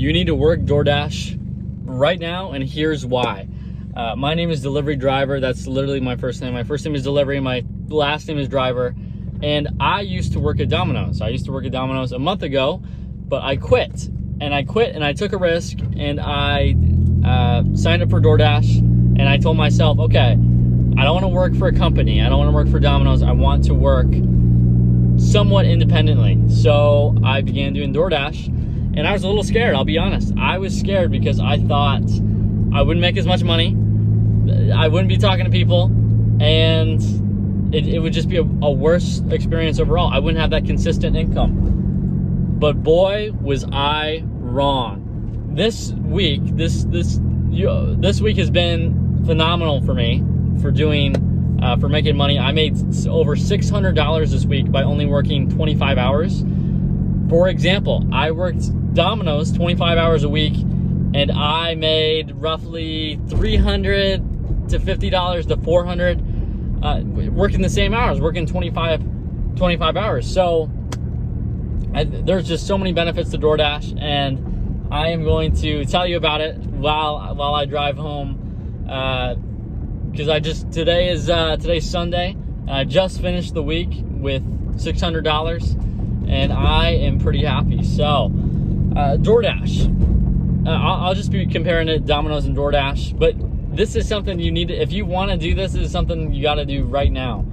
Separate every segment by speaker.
Speaker 1: You need to work DoorDash right now, and here's why. My name is Delivery Driver. That's literally my first name. My first name is Delivery. My last name is Driver. And I used to work at Domino's. I used to work at Domino's a month ago, but I quit. And I took a risk, and I signed up for DoorDash, and I told myself, okay, I don't want to work for a company. I don't want to work for Domino's. I want to work somewhat independently. So I began doing DoorDash, and I was a little scared, I'll be honest. I was scared because I thought I wouldn't make as much money. I wouldn't be talking to people, and it would just be a worse experience overall. I wouldn't have that consistent income. But boy, was I wrong. This week, this week has been phenomenal for me for making money. I made over $600 this week by only working 25 hours. For example, I worked Domino's 25 hours a week, and I made roughly $300 to $50 to $400 working the same hours, working 25 hours. So there's just so many benefits to DoorDash, and I am going to tell you about it while I drive home, because today's Sunday, and I just finished the week with $600, and I am pretty happy. So DoorDash, I'll just be comparing it, Domino's and DoorDash, but this is something you need to, if you want to do this, is something you got to do right now.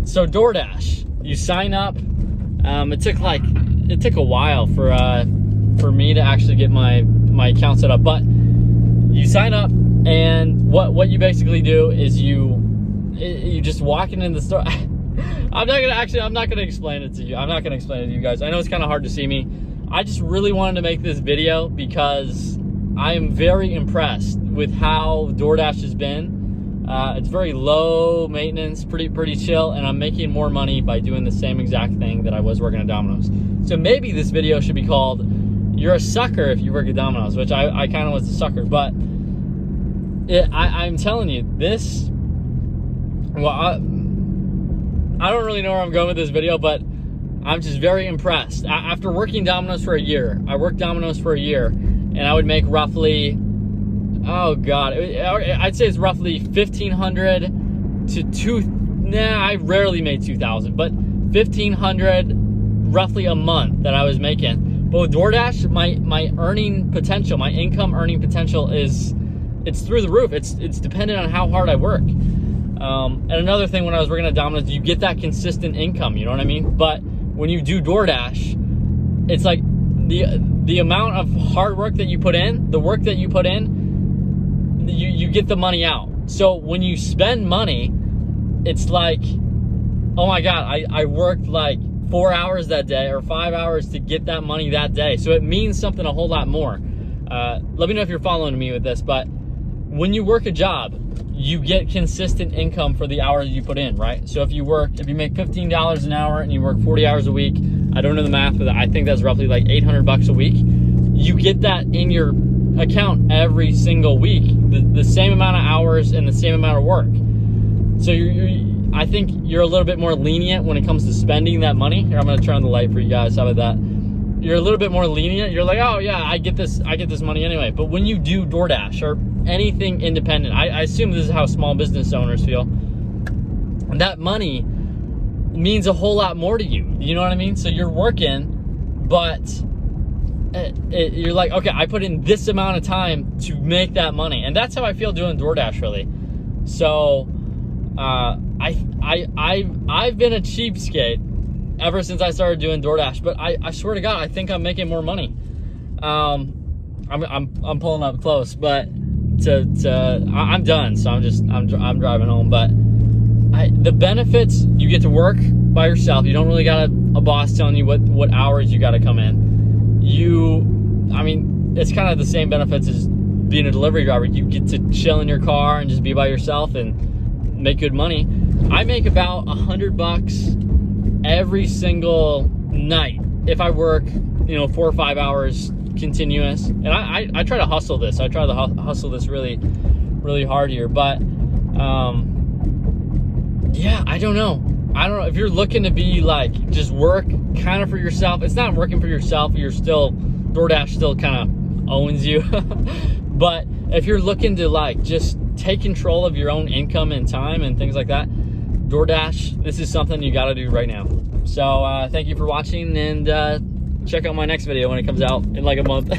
Speaker 1: So DoorDash, you sign up. It took a while for me to actually get my account set up, but you sign up, and what you basically do is you just walk into the store. I'm not gonna explain it to you. I'm not gonna explain it to you guys. I know it's kind of hard to see me. I just really wanted to make this video because I am very impressed with how DoorDash has been. It's very low maintenance, pretty chill, and I'm making more money by doing the same exact thing that I was working at Domino's. So maybe this video should be called "You're a Sucker If You Work at Domino's," which I kind of was a sucker, but I'm telling you, this. Well, I don't really know where I'm going with this video, but I'm just very impressed. After working Domino's for a year, I worked Domino's for a year, and I would make roughly, oh God, I'd say it's roughly $1,500 to I rarely made $2,000, but $1,500 roughly a month that I was making. But with DoorDash, my earning potential, my income earning potential it's through the roof. It's dependent on how hard I work. And another thing, when I was working at Domino's, you get that consistent income, you know what I mean? But when you do DoorDash, it's like the amount of hard work that you put in, the work that you put in, you get the money out. So when you spend money, it's like, oh my God, I worked like 4 hours that day or 5 hours to get that money that day. So it means something a whole lot more. Let me know if you're following me with this, but when you work a job, you get consistent income for the hours you put in, right? So if you make $15 an hour and you work 40 hours a week, I don't know the math, but I think that's roughly like $800 a week. You get that in your account every single week, the same amount of hours and the same amount of work. So I think you're a little bit more lenient when it comes to spending that money. Here, I'm gonna turn on the light for you guys. How about that? You're a little bit more lenient. You're like, oh yeah, I get this money anyway. But when you do DoorDash or anything independent, I assume this is how small business owners feel, that money means a whole lot more to you. You know what I mean? So you're working, but you're like, okay, I put in this amount of time to make that money. And that's how I feel doing DoorDash, really. So I've been a cheapskate ever since I started doing DoorDash, but I swear to God, I think I'm making more money. I'm pulling up close, but I'm done, so I'm driving home. But the benefits, you get to work by yourself. You don't really got a boss telling you what hours you got to come in. It's kind of the same benefits as being a delivery driver. You get to chill in your car and just be by yourself and make good money. I make about $100 every single night if I work 4 or 5 hours continuous. And I try to hustle this. I try to hustle this really, really hard here. But yeah, I don't know if you're looking to be like just work kind of for yourself. It's not working for yourself. You're still DoorDash, still kind of owns you. But if you're looking to like just take control of your own income and time and things like that, DoorDash, this is something you got to do right now. So thank you for watching, and check out my next video when it comes out in like a month.